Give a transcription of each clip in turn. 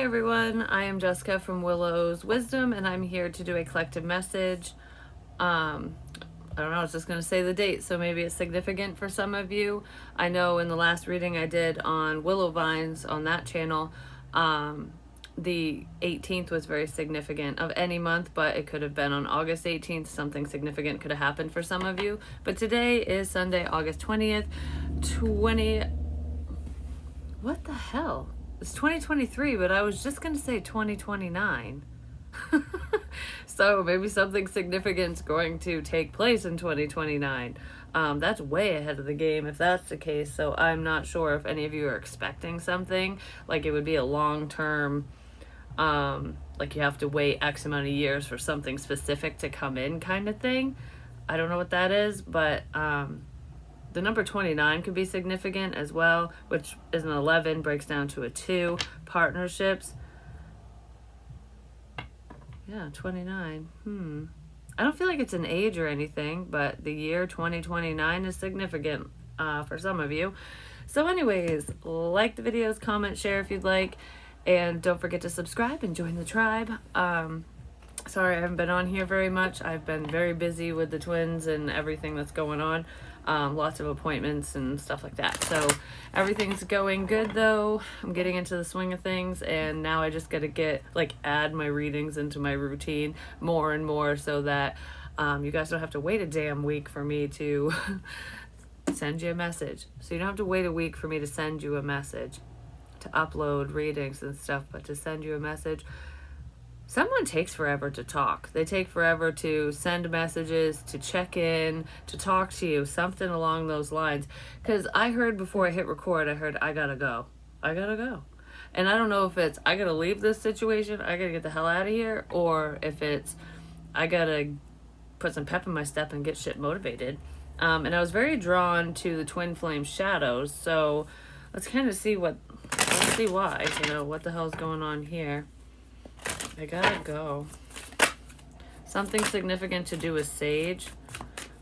everyone, I am Jessica from Willow's Wisdom, and I'm here to do a collective message. I don't know, I was just going to say the date, so maybe it's significant for some of you. I know in the last reading I did on Willow Vines on that channel, the 18th was very significant of any month, but it could have been on August 18th. Something significant could have happened for some of you. But today is Sunday, August 20th, what the hell? It's 2023, but I was just going to say 2029. So maybe something significant is going to take place in 2029. That's way ahead of the game if that's the case. So I'm not sure if any of you are expecting something. Like it would be a long-term, like you have to wait X amount of years for something specific to come in kind of thing. I don't know what that is, but the number 29 could be significant as well, which is an 11, breaks down to a 2. Partnerships. Yeah, 29. I don't feel like it's an age or anything, but the year 2029 is significant for some of you. So anyways, like the videos, comment, share if you'd like, and don't forget to subscribe and join the tribe. Sorry I haven't been on here very much. I've been very busy with the twins and everything that's going on. Lots of appointments and stuff like that. So everything's going good though. I'm getting into the swing of things, and now I just gotta add my readings into my routine more and more so that you guys don't have to wait a damn week for me to send you a message. So you don't have to wait a week for me to send you a message, to upload readings and stuff, but to send you a message. Someone takes forever to talk. They take forever to send messages, to check in, to talk to you, something along those lines. Because I heard before I hit record, I gotta go. I gotta go. And I don't know if it's, I gotta leave this situation, I gotta get the hell out of here, or if it's, I gotta put some pep in my step and get shit motivated. And I was very drawn to the twin flame shadows, so let's kind of see why, what the hell's going on here. I gotta go. Something significant to do with sage.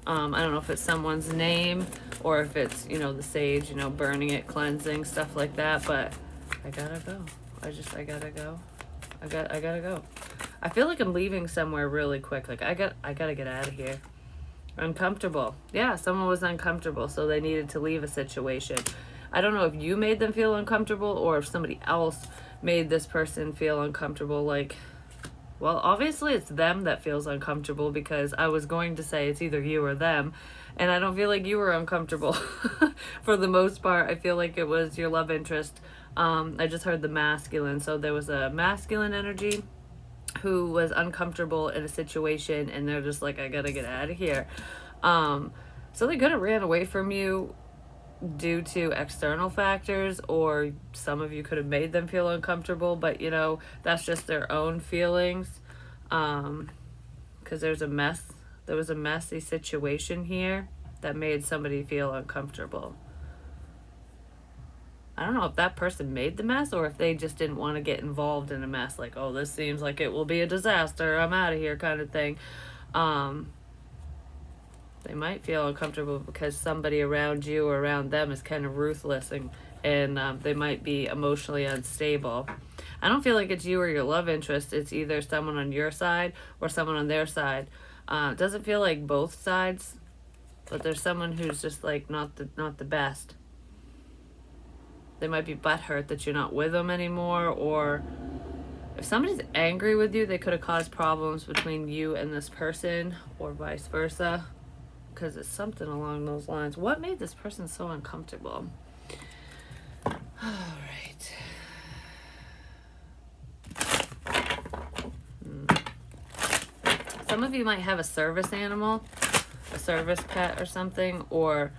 I don't know if it's someone's name or if it's, the sage, burning it, cleansing, stuff like that, but I gotta go. I gotta go. I gotta go. I feel like I'm leaving somewhere really quick. Like I gotta get out of here. Uncomfortable. Yeah, someone was uncomfortable, so they needed to leave a situation. I don't know if you made them feel uncomfortable or if somebody else made this person feel uncomfortable. Well, obviously it's them that feels uncomfortable, because I was going to say it's either you or them, and I don't feel like you were uncomfortable. For the most part, I feel like it was your love interest. I just heard the masculine, so there was a masculine energy who was uncomfortable in a situation, and they're just like, I gotta get out of here. So they could have ran away from you due to external factors, or some of you could have made them feel uncomfortable, but that's just their own feelings, because there was a messy situation here that made somebody feel uncomfortable. I don't know if that person made the mess or if they just didn't want to get involved in a mess, like, oh, this seems like it will be a disaster, I'm out of here kind of thing. They might feel uncomfortable because somebody around you or around them is kind of ruthless, and they might be emotionally unstable. I don't feel like it's you or your love interest. It's either someone on your side or someone on their side. It doesn't feel like both sides, but there's someone who's just like not the best. They might be butthurt that you're not with them anymore, or if somebody's angry with you, they could have caused problems between you and this person, or vice versa. Because it's something along those lines. What made this person so uncomfortable? All right. Some of you might have a service animal, a service pet or something, or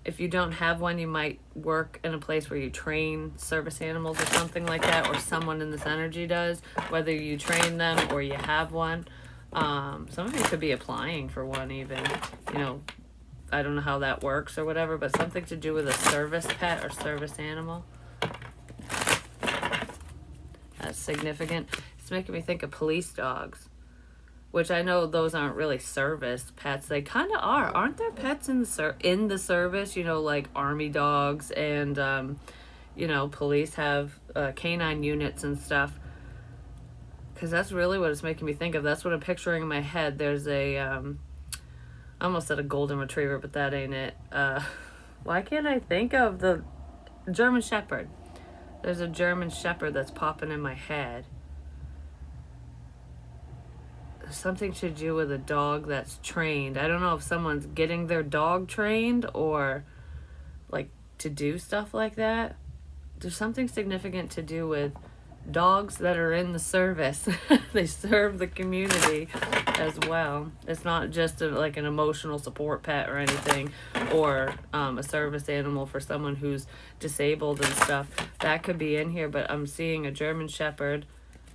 if you don't have one, you might work in a place where you train service animals or something like that, or someone in this energy does, whether you train them or you have one. Some of you could be applying for one even, I don't know how that works or whatever, but something to do with a service pet or service animal. That's significant. It's making me think of police dogs, which I know those aren't really service pets. They kind of are. Aren't there pets in the service, like army dogs and, police have canine units and stuff. Because that's really what it's making me think of. That's what I'm picturing in my head. There's I almost said a golden retriever, but that ain't it. Why can't I think of the German Shepherd? There's a German Shepherd that's popping in my head. Something to do with a dog that's trained. I don't know if someone's getting their dog trained or like to do stuff like that. There's something significant to do with dogs that are in the service. They serve the community as well. It's not just like an emotional support pet or anything, or a service animal for someone who's disabled and stuff. That could be in here, but I'm seeing a German Shepherd,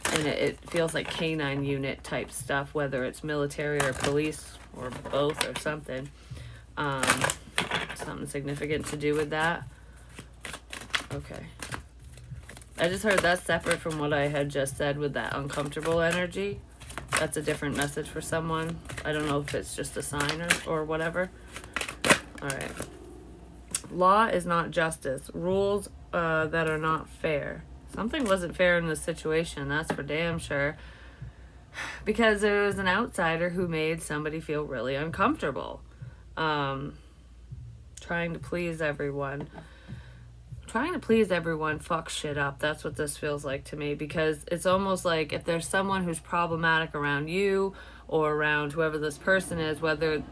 and it feels like canine unit type stuff, whether it's military or police or both or something. Something significant to do with that. Okay. I just heard that's separate from what I had just said with that uncomfortable energy. That's a different message for someone. I don't know if it's just a sign or whatever. All right. Law is not justice. Rules that are not fair. Something wasn't fair in this situation, that's for damn sure. Because there was an outsider who made somebody feel really uncomfortable. Trying to please everyone. Trying to please everyone fucks shit up. That's what this feels like to me, because it's almost like if there's someone who's problematic around you or around whoever this person is, whether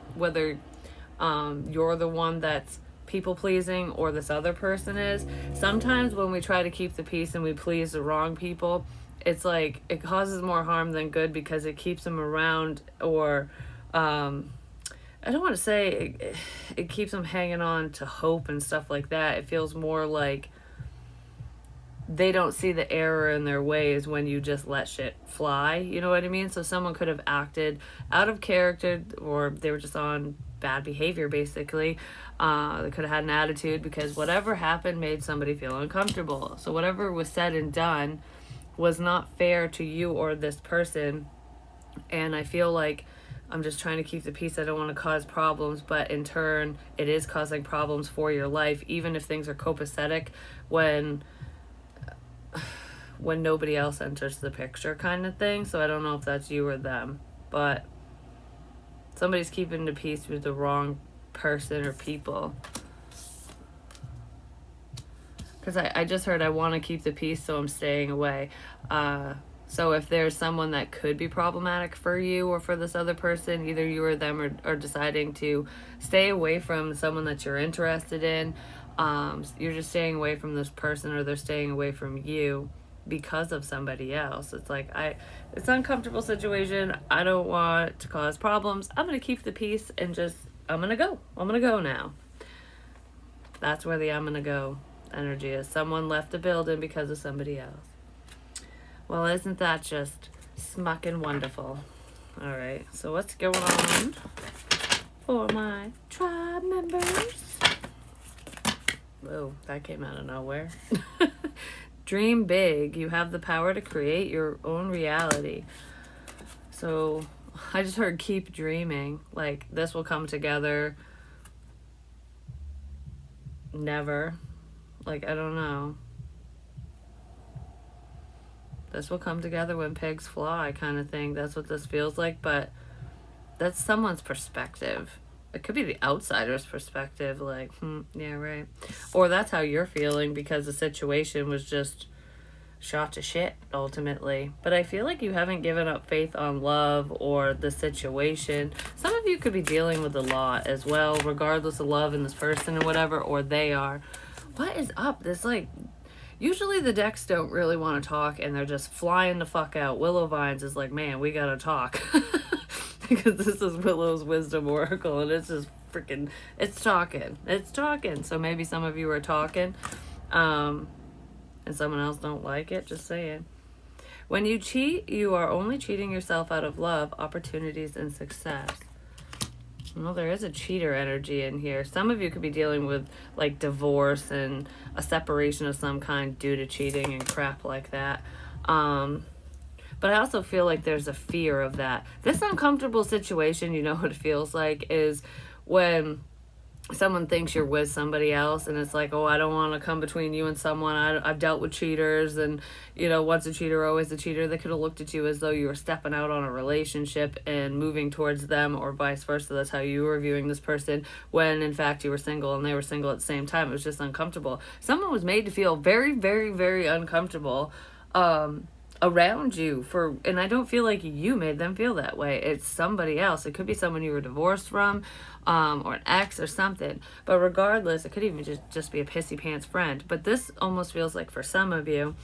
you're the one that's people pleasing or this other person is, sometimes when we try to keep the peace and we please the wrong people, it's like it causes more harm than good, because it keeps them around, or I don't want to say it keeps them hanging on to hope and stuff like that. It feels more like they don't see the error in their ways when you just let shit fly. You know what I mean? So someone could have acted out of character, or they were just on bad behavior, basically. They could have had an attitude because whatever happened made somebody feel uncomfortable. So whatever was said and done was not fair to you or this person. And I feel like I'm just trying to keep the peace. I don't want to cause problems, but in turn, it is causing problems for your life, even if things are copacetic when nobody else enters the picture, kind of thing. So I don't know if that's you or them, but somebody's keeping the peace with the wrong person or people. Because I just heard I want to keep the peace, so I'm staying away. So if there's someone that could be problematic for you or for this other person, either you or them are deciding to stay away from someone that you're interested in. You're just staying away from this person, or they're staying away from you because of somebody else. It's like, it's an uncomfortable situation. I don't want to cause problems. I'm going to keep the peace and I'm going to go. I'm going to go now. That's where the I'm going to go energy is. Someone left the building because of somebody else. Well, isn't that just smucking wonderful? All right, so what's going on for my tribe members? Whoa, that came out of nowhere. Dream big. You have the power to create your own reality. So I just heard keep dreaming. Like, this will come together. Never. Like, I don't know. This will come together when pigs fly, kind of thing. That's what this feels like, but that's someone's perspective. It could be the outsider's perspective, like, yeah, right. Or that's how you're feeling because the situation was just shot to shit, ultimately. But I feel like you haven't given up faith on love or the situation. Some of you could be dealing with a lot as well, regardless of love in this person or whatever, or they are. What is up? This, like... Usually the decks don't really want to talk, and they're just flying the fuck out. Willow Vines is like, man, we gotta talk. Because this is Willow's wisdom oracle, and it's just freaking, it's talking. It's talking. So maybe some of you are talking, and someone else don't like it. Just saying. When you cheat, you are only cheating yourself out of love, opportunities, and success. Well, there is a cheater energy in here. Some of you could be dealing with, like, divorce and a separation of some kind due to cheating and crap like that. But I also feel like there's a fear of that. This uncomfortable situation, you know what it feels like, is when someone thinks you're with somebody else, and it's like, oh, I don't want to come between you and someone. I've dealt with cheaters, and once a cheater, always a cheater. They could have looked at you as though you were stepping out on a relationship and moving towards them, or vice versa. That's how you were viewing this person, when in fact you were single and they were single at the same time. It was just uncomfortable. Someone was made to feel very, very, very uncomfortable around you, and I don't feel like you made them feel that way. It's somebody else. It could be someone you were divorced from, or an ex or something. But regardless, it could even just be a pissy pants friend. But this almost feels like, for some of you,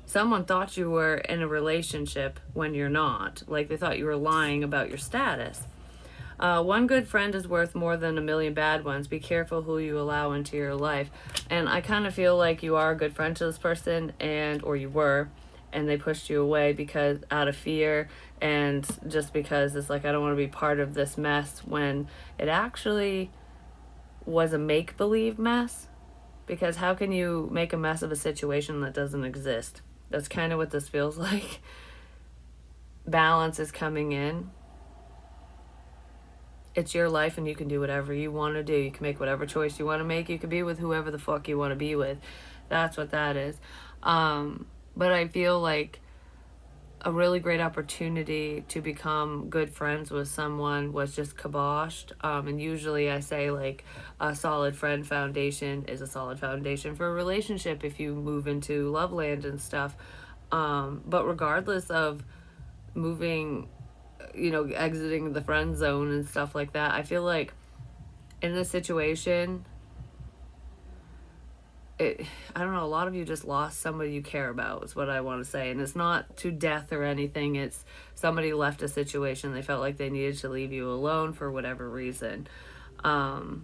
someone thought you were in a relationship when you're not. Like, they thought you were lying about your status. One good friend is worth more than a million bad ones. Be careful who you allow into your life. And I kind of feel like you are a good friend to this person, or you were, and they pushed you away because out of fear, and just because it's like, I don't want to be part of this mess, when it actually was a make-believe mess. Because how can you make a mess of a situation that doesn't exist? That's kind of what this feels like. Balance is coming in. It's your life, and you can do whatever you want to do. You can make whatever choice you want to make. You can be with whoever the fuck you want to be with. That's what that is. But I feel like a really great opportunity to become good friends with someone was just kiboshed. And usually I say, like, a solid friend foundation is a solid foundation for a relationship if you move into love land and stuff. But regardless of moving, exiting the friend zone and stuff like that, I feel like in this situation, I don't know, a lot of you just lost somebody you care about, is what I want to say. And it's not to death or anything. It's somebody left a situation. They felt like they needed to leave you alone for whatever reason. Because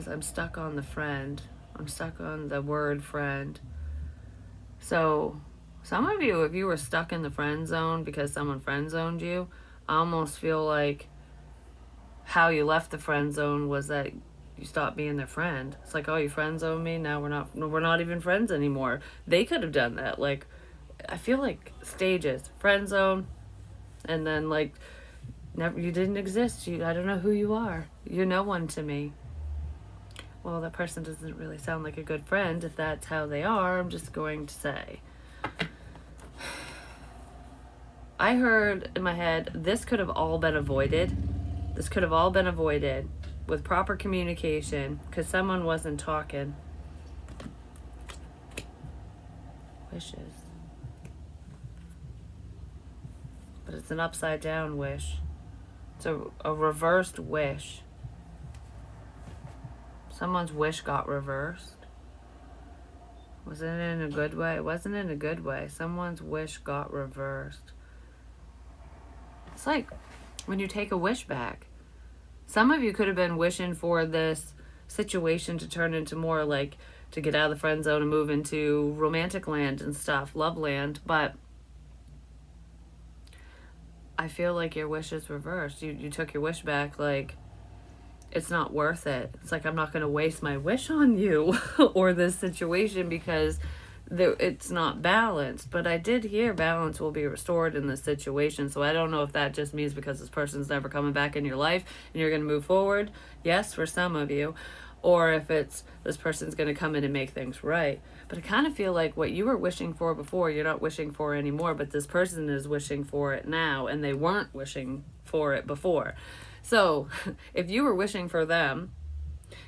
I'm stuck on the friend. I'm stuck on the word friend. So some of you, if you were stuck in the friend zone because someone friend zoned you, I almost feel like how you left the friend zone was that you stopped being their friend. It's like, oh, you friend zoned me, now we're not even friends anymore. They could have done that. Like, I feel like stages, friend zone, and then like, never, you didn't exist. I don't know who you are. You're no one to me. Well, that person doesn't really sound like a good friend if that's how they are. I'm just going to say. I heard in my head, this could have all been avoided. This could have all been avoided with proper communication, because someone wasn't talking. Wishes. But it's an upside down wish. It's a reversed wish. Someone's wish got reversed. Wasn't it in a good way? It wasn't in a good way. Someone's wish got reversed. It's like when you take a wish back. Some of you could have been wishing for this situation to turn into more like to get out of the friend zone and move into romantic land and stuff, love land. But I feel like your wish is reversed. You took your wish back, like, it's not worth it. It's like, I'm not going to waste my wish on you or this situation because it's not balanced. But I did hear balance will be restored in this situation. So I don't know if that just means because this person's never coming back in your life and you're going to move forward. Yes, for some of you. Or if it's this person's going to come in and make things right. But I kind of feel like what you were wishing for before, you're not wishing for anymore. But this person is wishing for it now, and they weren't wishing for it before. So if you were wishing for them,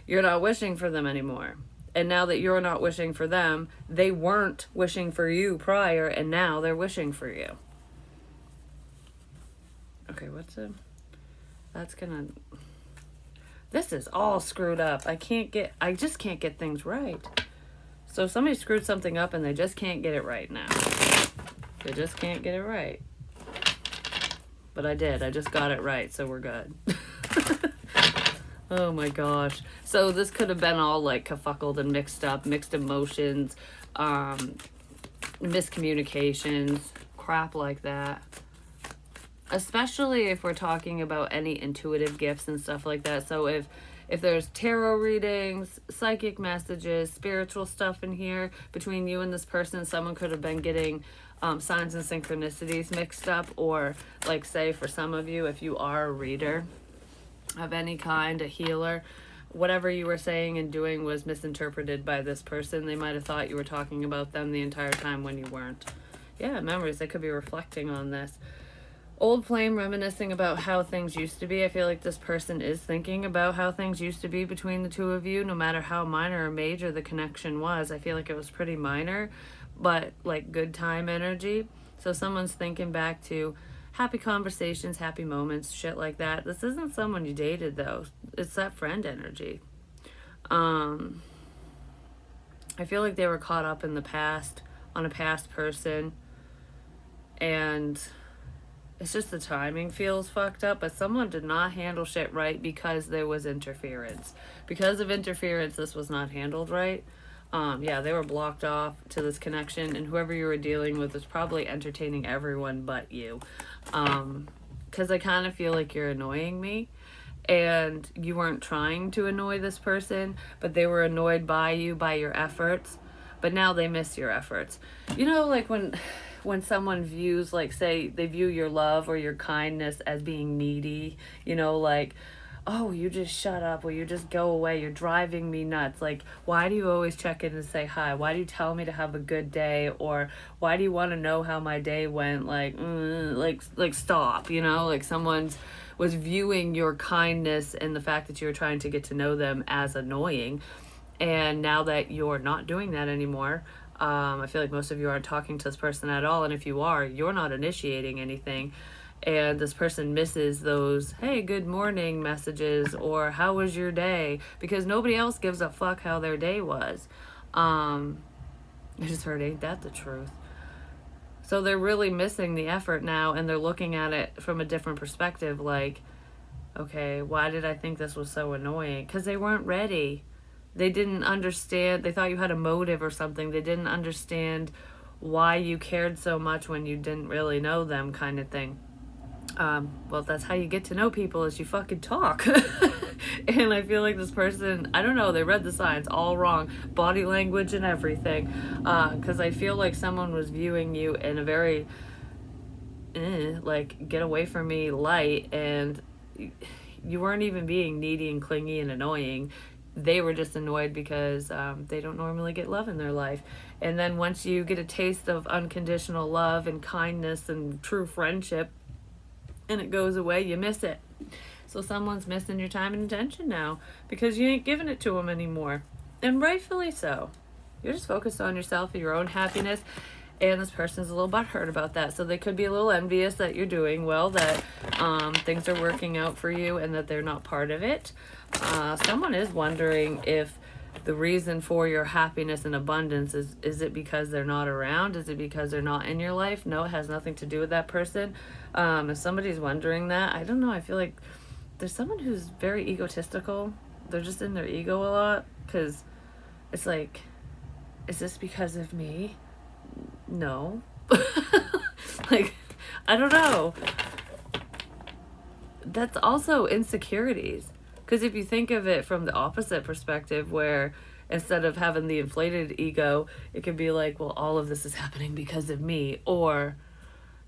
you're not wishing for them anymore. And now that you're not wishing for them, they weren't wishing for you prior, and now they're wishing for you. Okay, this is all screwed up. I just can't get things right. So somebody screwed something up and they just can't get it right now. They just can't get it right. But I did. I just got it right, so we're good. Oh my gosh. So this could have been all like kerfuckled and mixed up, mixed emotions, miscommunications, crap like that. Especially if we're talking about any intuitive gifts and stuff like that. So if there's tarot readings, psychic messages, spiritual stuff in here between you and this person, someone could have been getting signs and synchronicities mixed up. Or like, say for some of you, if you are a reader, of any kind, a healer. Whatever you were saying and doing was misinterpreted by this person. They might have thought you were talking about them the entire time when you weren't. Yeah, memories. They could be reflecting on this. Old flame reminiscing about how things used to be. I feel like this person is thinking about how things used to be between the two of you, no matter how minor or major the connection was. I feel like it was pretty minor, but like good time energy. So someone's thinking back to happy conversations, happy moments, shit like that. This isn't someone you dated though. It's that friend energy. I feel like they were caught up in the past on a past person, and it's just the timing feels fucked up, but someone did not handle shit right because there was interference. Because of interference, this was not handled right. Yeah, they were blocked off to this connection, and whoever you were dealing with was probably entertaining everyone but you. Because I kind of feel like you're annoying me, and you weren't trying to annoy this person, but they were annoyed by you, by your efforts, but now they miss your efforts. You know, like when someone views, like, say they view your love or your kindness as being needy, you know, like, oh, you just shut up, or you just go away, you're driving me nuts. Like, why do you always check in and say hi? Why do you tell me to have a good day? Or why do you want to know how my day went? Like stop, you know, like someone's was viewing your kindness and the fact that you were trying to get to know them as annoying. And now that you're not doing that anymore, I feel like most of you aren't talking to this person at all. And if you are, you're not initiating anything. And this person misses those, hey, good morning messages, or how was your day? Because nobody else gives a fuck how their day was. I just heard, ain't that the truth? So they're really missing the effort now, and they're looking at it from a different perspective. Like, okay, why did I think this was so annoying? Because they weren't ready. They didn't understand. They thought you had a motive or something. They didn't understand why you cared so much when you didn't really know them, kind of thing. Well, that's how you get to know people, is you fucking talk. And I feel like this person, I don't know, they read the signs all wrong, body language and everything, because I feel like someone was viewing you in a very like, get away from me light, and you weren't even being needy and clingy and annoying. They were just annoyed because they don't normally get love in their life. And then once you get a taste of unconditional love and kindness and true friendship, and it goes away, you miss it. So someone's missing your time and attention now because you ain't giving it to them anymore. And rightfully so. You're just focused on yourself and your own happiness, and this person's a little butthurt about that. So they could be a little envious that you're doing well, that things are working out for you, and that they're not part of it. Someone is wondering if the reason for your happiness and abundance is it because they're not around? Is it because they're not in your life? No, it has nothing to do with that person. If somebody's wondering that, I don't know, I feel like there's someone who's very egotistical. They're just in their ego a lot, because it's like, is this because of me? No. Like, I don't know. That's also insecurities. Because if you think of it from the opposite perspective, where instead of having the inflated ego, it could be like, well, all of this is happening because of me, or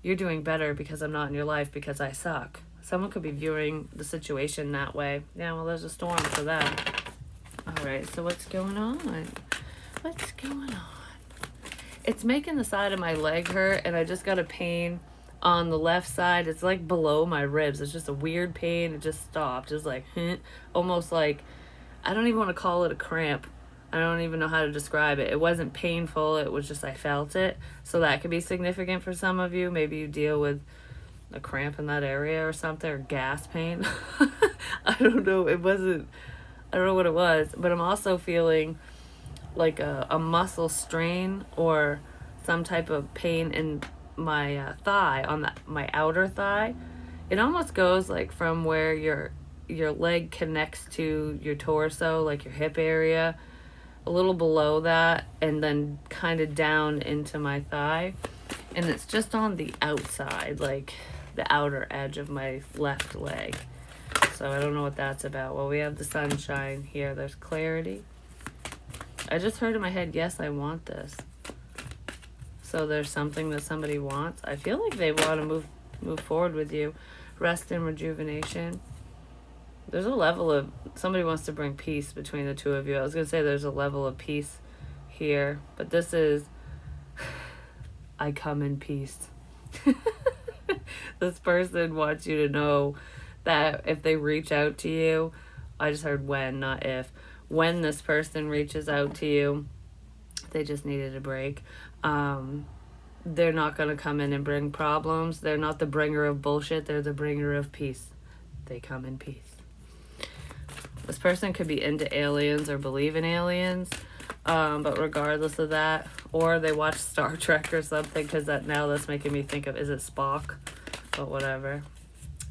you're doing better because I'm not in your life because I suck. Someone could be viewing the situation that way. Yeah, well, there's a storm for them. All right, so what's going on? What's going on? It's making the side of my leg hurt, and I just got a pain on the left side. It's like below my ribs. It's just a weird pain. It just stopped. It's like, almost like, I don't even want to call it a cramp. I don't even know how to describe it. It wasn't painful. It was just, I felt it. So that could be significant for some of you. Maybe you deal with a cramp in that area or something, or gas pain. I don't know. I don't know what it was, but I'm also feeling like a muscle strain or some type of pain in my thigh, on my outer thigh. It almost goes like from where your leg connects to your torso, like your hip area, a little below that, and then kind of down into my thigh. And it's just on the outside, like the outer edge of my left leg. So I don't know what that's about. Well, we have the sunshine here. There's clarity. I just heard in my head, yes, I want this. So there's something that somebody wants. I feel like they want to move forward with you. Rest and rejuvenation. There's a level of, somebody wants to bring peace between the two of you. I was going to say there's a level of peace here, but this is, I come in peace. This person wants you to know that if they reach out to you, I just heard when, not if. When this person reaches out to you, they just needed a break. They're not going to come in and bring problems. They're not the bringer of bullshit. They're the bringer of peace. They come in peace. This person could be into aliens or believe in aliens, but regardless of that, or they watch Star Trek or something, because that's making me think of, is it Spock? But whatever.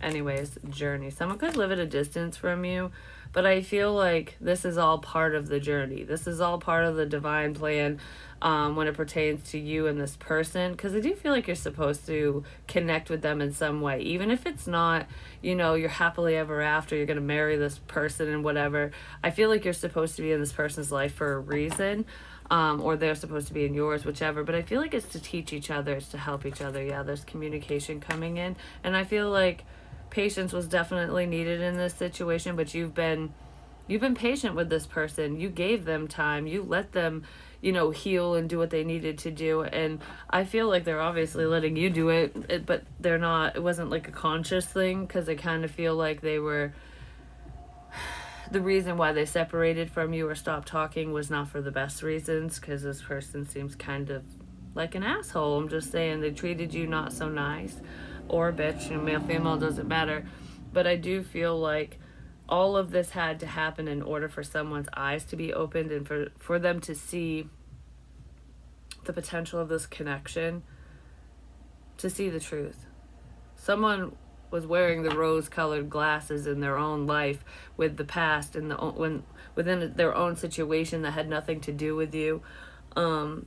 Anyways, journey. Someone could live at a distance from you, but I feel like this is all part of the journey. This is all part of the divine plan when it pertains to you and this person, because I do feel like you're supposed to connect with them in some way, even if it's not, you're happily ever after, you're going to marry this person and whatever. I feel like you're supposed to be in this person's life for a reason, or they're supposed to be in yours, whichever. But I feel like it's to teach each other, it's to help each other. Yeah, there's communication coming in, and I feel like patience was definitely needed in this situation, but you've been patient with this person. You gave them time. You let them, heal and do what they needed to do. And I feel like they're obviously letting you do it, but they're not, it wasn't like a conscious thing, because I kind of feel like they were, the reason why they separated from you or stopped talking was not for the best reasons, because this person seems kind of like an asshole. I'm just saying, they treated you not so nice, or a bitch, male, female, doesn't matter. But I do feel like all of this had to happen in order for someone's eyes to be opened and for them to see the potential of this connection, to see the truth. Someone was wearing the rose-colored glasses in their own life with the past and within their own situation that had nothing to do with you. And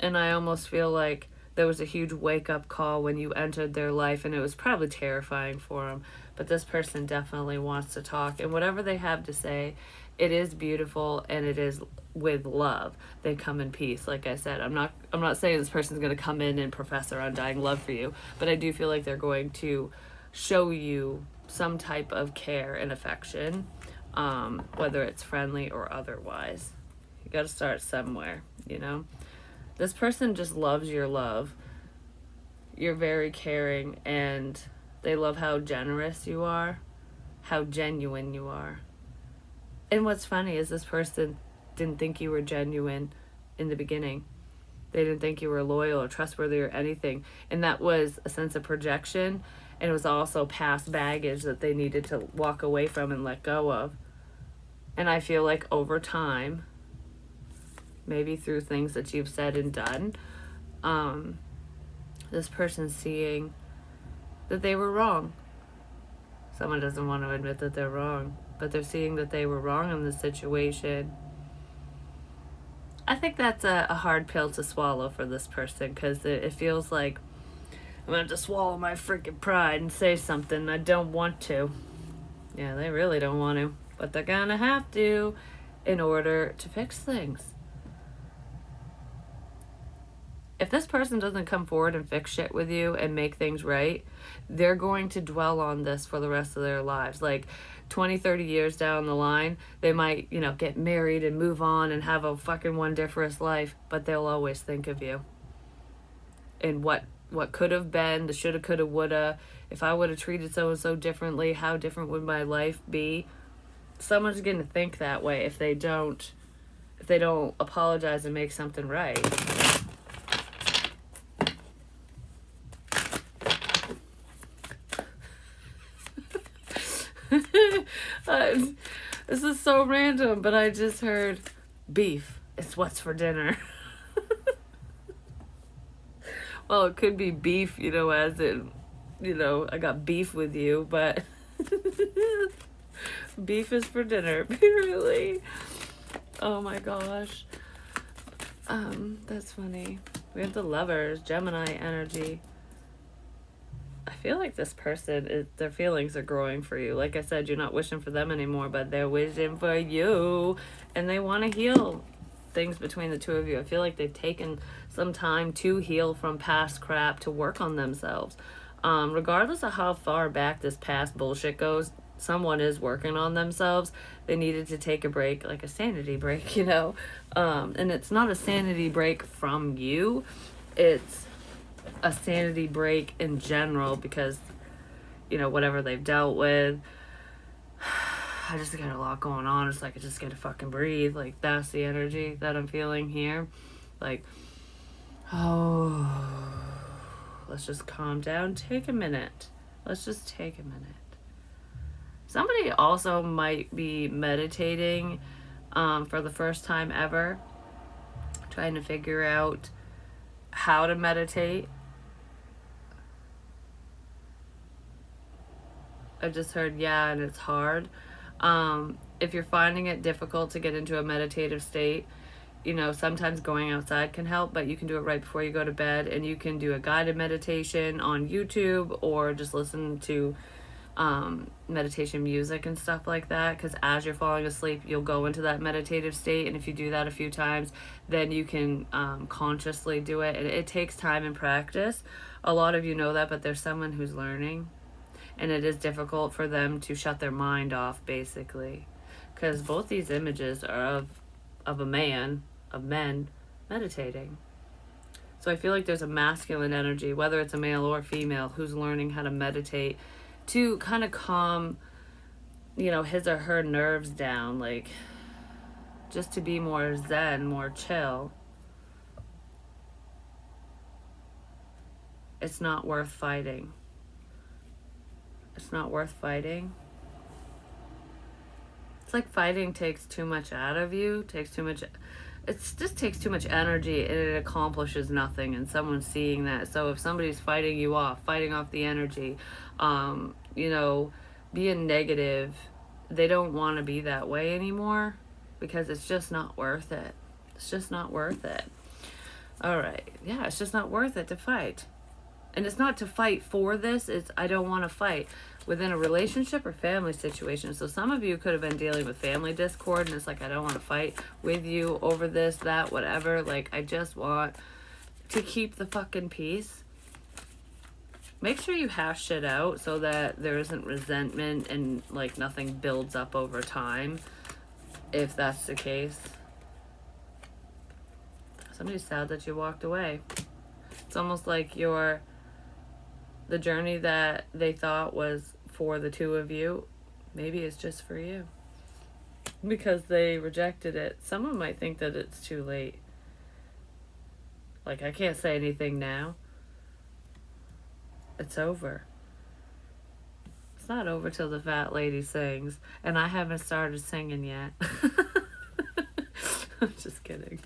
I almost feel like there was a huge wake-up call when you entered their life, and it was probably terrifying for them. But this person definitely wants to talk, and whatever they have to say, it is beautiful, and it is with love. They come in peace. Like I said, I'm not saying this person's going to come in and profess their undying love for you, but I do feel like they're going to show you some type of care and affection, whether it's friendly or otherwise. You got to start somewhere, This person just loves your love. You're very caring, and they love how generous you are, how genuine you are. And what's funny is this person didn't think you were genuine in the beginning. They didn't think you were loyal or trustworthy or anything. And that was a sense of projection, and it was also past baggage that they needed to walk away from and let go of. And I feel like over time, maybe through things that you've said and done, this person's seeing that they were wrong. Someone doesn't want to admit that they're wrong, but they're seeing that they were wrong in this situation. I think that's a hard pill to swallow for this person, because it feels like I'm going to have to swallow my freaking pride and say something I don't want to. Yeah, they really don't want to, but they're going to have to in order to fix things. If this person doesn't come forward and fix shit with you and make things right, they're going to dwell on this for the rest of their lives. Like 20, 30 years down the line, they might, get married and move on and have a fucking wonderful life, but they'll always think of you. And what could have been, the shoulda, coulda, woulda, if I would have treated so-and-so differently, how different would my life be? Someone's going to think that way if they don't apologize and make something right. This is so random, but I just heard beef. It's what's for dinner. Well, it could be beef, as in, I got beef with you, but beef is for dinner, really. Oh my gosh. That's funny. We have the Lovers, Gemini energy. I feel like this person, their feelings are growing for you. Like I said, you're not wishing for them anymore, but they're wishing for you. And they want to heal things between the two of you. I feel like they've taken some time to heal from past crap, to work on themselves. Regardless of how far back this past bullshit goes, someone is working on themselves. They needed to take a break, like a sanity break, and it's not a sanity break from you, it's a sanity break in general, because whatever they've dealt with. I just got a lot going on. It's like I just gotta fucking breathe. Like, that's the energy that I'm feeling here. Like, oh, let's just calm down. Take a minute. Let's just take a minute. Somebody also might be meditating for the first time ever, trying to figure out how to meditate. I just heard, yeah, and it's hard. If you're finding it difficult to get into a meditative state, sometimes going outside can help, but you can do it right before you go to bed, and you can do a guided meditation on YouTube, or just listen to meditation music and stuff like that, because as you're falling asleep, you'll go into that meditative state, and if you do that a few times, then you can consciously do it, and it takes time and practice. A lot of you know that, but there's someone who's learning, and it is difficult for them to shut their mind off, basically, because both these images are of men meditating. So I feel like there's a masculine energy, whether it's a male or female, who's learning how to meditate to kind of calm, his or her nerves down, like, just to be more zen, more chill. It's not worth fighting. It's not worth fighting. It's like fighting takes too much out of you, it just takes too much energy, and it accomplishes nothing, and someone's seeing that. So if somebody's fighting off the energy, being negative, they don't want to be that way anymore, because it's just not worth it. It's just not worth it. All right. Yeah, it's just not worth it to fight. And it's not to fight for this, it's I don't want to fight within a relationship or family situation. So some of you could have been dealing with family discord, and it's like, I don't want to fight with you over this, that, whatever. Like, I just want to keep the fucking peace. Make sure you hash shit out so that there isn't resentment and, like, nothing builds up over time, if that's the case. Somebody's sad that you walked away. It's almost like the journey that they thought was for the two of you, maybe it's just for you, because they rejected it. Someone might think that it's too late. Like, I can't say anything now. It's over. It's not over till the fat lady sings, and I haven't started singing yet. I'm just kidding.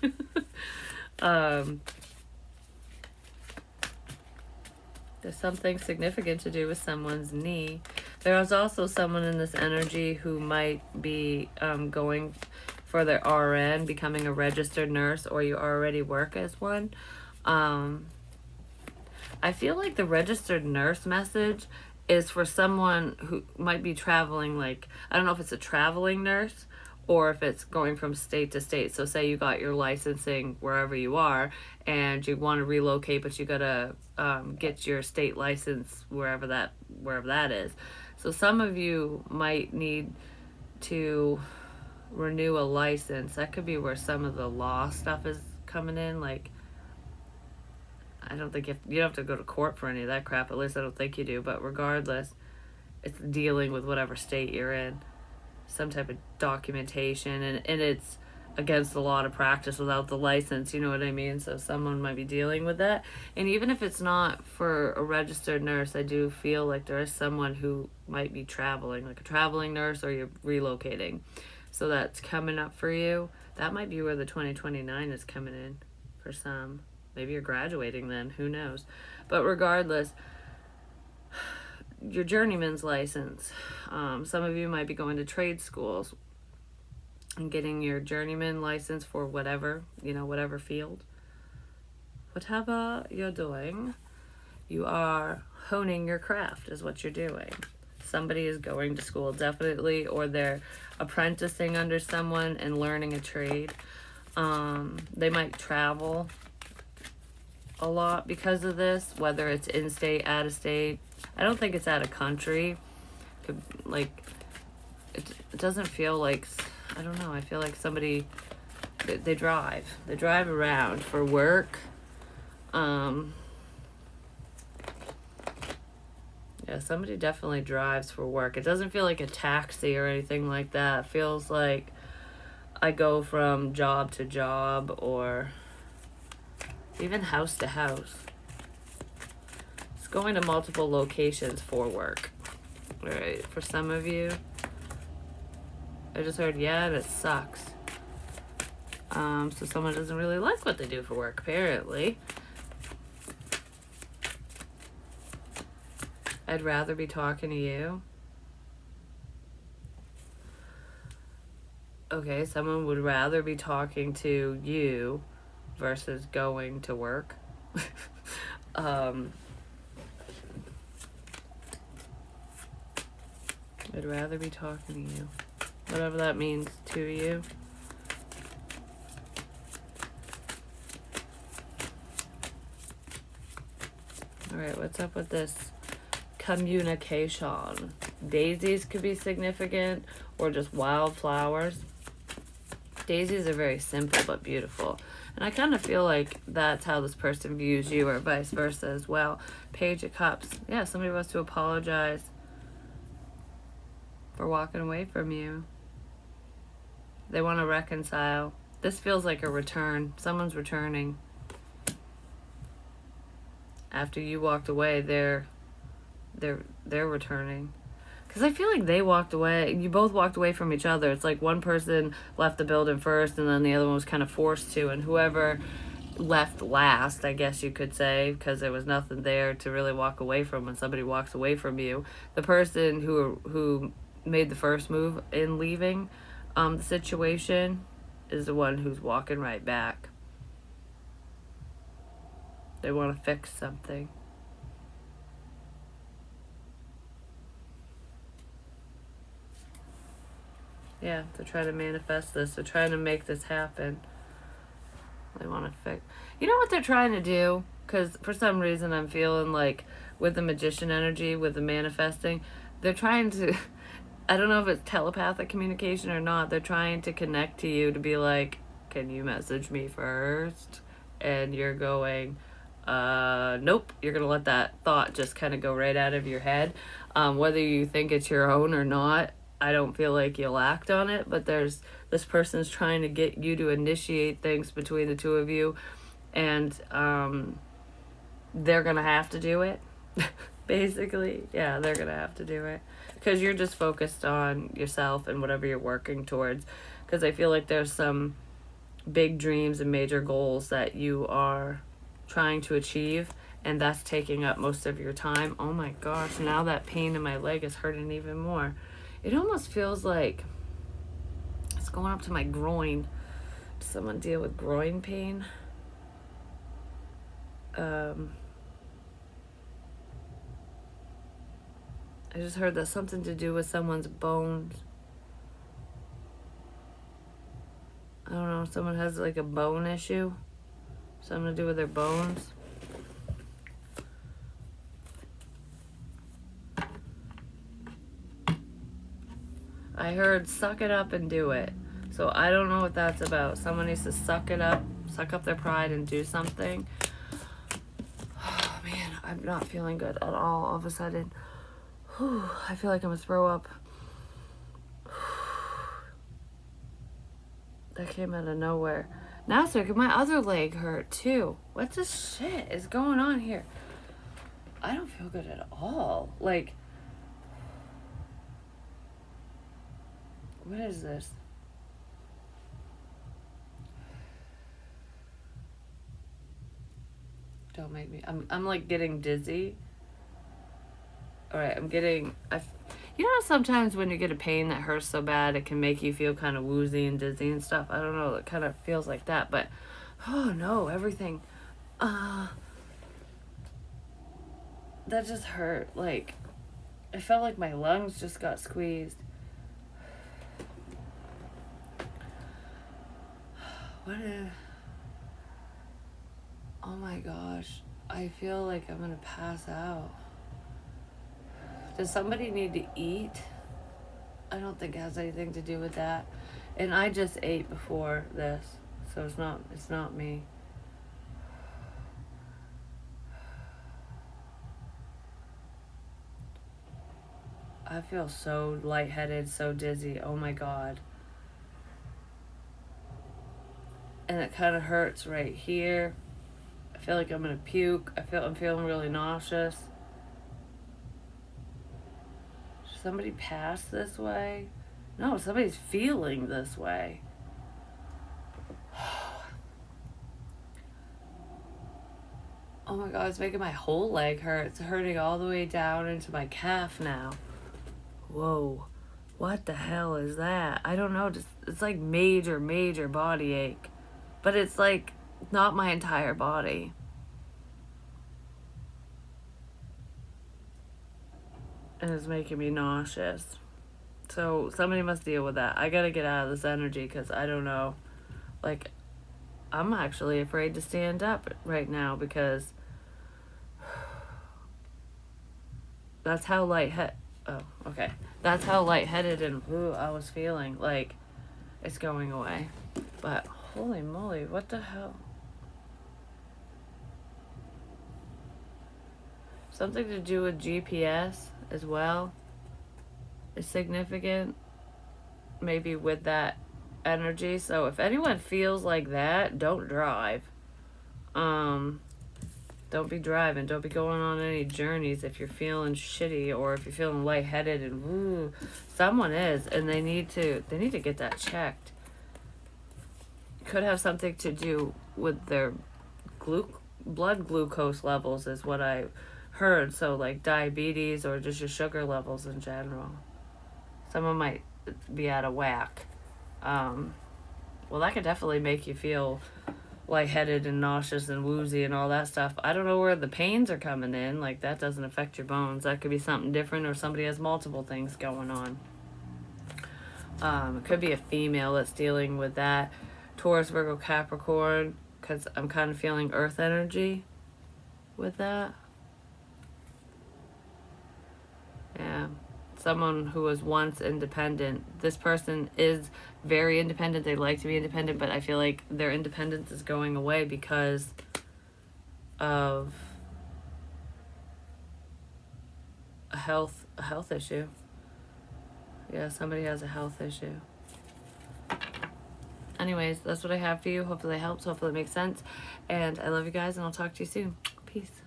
There's something significant to do with someone's knee. There is also someone in this energy who might be going for their RN, becoming a registered nurse, or you already work as one. I feel like the registered nurse message is for someone who might be traveling, like, I don't know if it's a traveling nurse or if it's going from state to state. So say you got your licensing wherever you are and you want to relocate, but you gotta get your state license wherever that is. So some of you might need to renew a license. That could be where some of the law stuff is coming in. Like, I don't think you don't have to go to court for any of that crap. At least I don't think you do. But regardless, it's dealing with whatever state you're in. Some type of documentation. And it's against the law to practice without the license. You know what I mean? So someone might be dealing with that. And even if it's not for a registered nurse, I do feel like there is someone who might be traveling. Like a traveling nurse, or you're relocating. So that's coming up for you. That might be where the 2029 is coming in for some. Maybe you're graduating then, who knows. But regardless, your journeyman's license. Some of you might be going to trade schools and getting your journeyman license for whatever field. Whatever you're doing, you are honing your craft is what you're doing. Somebody is going to school, definitely, or they're apprenticing under someone and learning a trade. They might travel a lot because of this, whether it's in-state, out-of-state. I don't think it's out of country. Like, it doesn't feel like, I don't know, I feel like somebody, they drive around for work. Yeah, somebody definitely drives for work. It doesn't feel like a taxi or anything like that. It feels like I go from job to job, or even house to house. It's going to multiple locations for work. All right, for some of you, I just heard, yeah, and it sucks. So someone doesn't really like what they do for work, apparently. I'd rather be talking to you. Okay, someone would rather be talking to you versus going to work. I'd rather be talking to you. Whatever that means to you. Alright, what's up with this communication? Daisies could be significant, or just wildflowers. Daisies are very simple but beautiful. And I kind of feel like that's how this person views you, or vice versa as well. Page of Cups. Yeah, somebody wants to apologize for walking away from you. They want to reconcile. This feels like a return. Someone's returning. After you walked away, they're returning. Because I feel like they walked away. You both walked away from each other. It's like one person left the building first, and then the other one was kind of forced to. And whoever left last, I guess you could say, because there was nothing there to really walk away from when somebody walks away from you. The person who made the first move in leaving the situation is the one who's walking right back. They want to fix something. Yeah, they're trying to manifest this. They're trying to make this happen. They want to fix. You know what they're trying to do? Because for some reason I'm feeling like with the magician energy, with the manifesting, they're trying to, I don't know if it's telepathic communication or not. They're trying to connect to you to be like, can you message me first? And you're going, nope. You're going to let that thought just kind of go right out of your head. Whether you think it's your own or not, I don't feel like you'll act on it, but there's this person's trying to get you to initiate things between the two of you, and they're gonna have to do it. Basically, yeah, they're gonna have to do it because you're just focused on yourself and whatever you're working towards. Because I feel like there's some big dreams and major goals that you are trying to achieve, and that's taking up most of your time. Oh my gosh, now that pain in my leg is hurting even more. It almost feels like it's going up to my groin. Does someone deal with groin pain? I just heard that's something to do with someone's bones. I don't know, someone has like a bone issue. Something to do with their bones. I heard suck it up and do it. So I don't know what that's about. Someone needs to suck it up, suck up their pride and do something. Oh man, I'm not feeling good at all of a sudden. Whew, I feel like I'm gonna throw up. That came out of nowhere. Now it's like my other leg hurt too. What the shit is going on here? I don't feel good at all. Like, what is this? Don't make me. I'm like getting dizzy. All right, I'm getting. You know, sometimes when you get a pain that hurts so bad, it can make you feel kind of woozy and dizzy and stuff. I don't know. It kind of feels like that, but oh no, everything. That just hurt. Like, I felt like my lungs just got squeezed. What is... Oh my gosh. I feel like I'm gonna pass out. Does somebody need to eat? I don't think it has anything to do with that. And I just ate before this, so it's not me. I feel so lightheaded, so dizzy. Oh my god. And it kind of hurts right here. I feel like I'm gonna puke. I'm feeling really nauseous. Should somebody pass this way? No, somebody's feeling this way. Oh my god, it's making my whole leg hurt. It's hurting all the way down into my calf now. Whoa. What the hell is that? I don't know. It's like major, major body ache. But it's like not my entire body. And it's making me nauseous. So somebody must deal with that. I gotta get out of this energy because I don't know. Like, I'm actually afraid to stand up right now because that's how That's how lightheaded and I was feeling. Like, it's going away. But holy moly, what the hell? Something to do with GPS as well is significant. Maybe with that energy. So if anyone feels like that, don't drive. Don't be driving. Don't be going on any journeys if you're feeling shitty or if you're feeling lightheaded and someone is, and they need to get that checked. Could have something to do with their blood glucose levels is what I heard. So like diabetes or just your sugar levels in general. Someone might be out of whack. Well, that could definitely make you feel lightheaded and nauseous and woozy and all that stuff. I don't know where the pains are coming in. Like, that doesn't affect your bones. That could be something different, or somebody has multiple things going on. It could be a female that's dealing with that. Taurus, Virgo, Capricorn, because I'm kind of feeling earth energy with that. Yeah. Someone who was once independent. This person is very independent. They like to be independent, but I feel like their independence is going away because of a health issue. Yeah, somebody has a health issue. Anyways, that's what I have for you. Hopefully it helps. Hopefully it makes sense. And I love you guys, and I'll talk to you soon. Peace.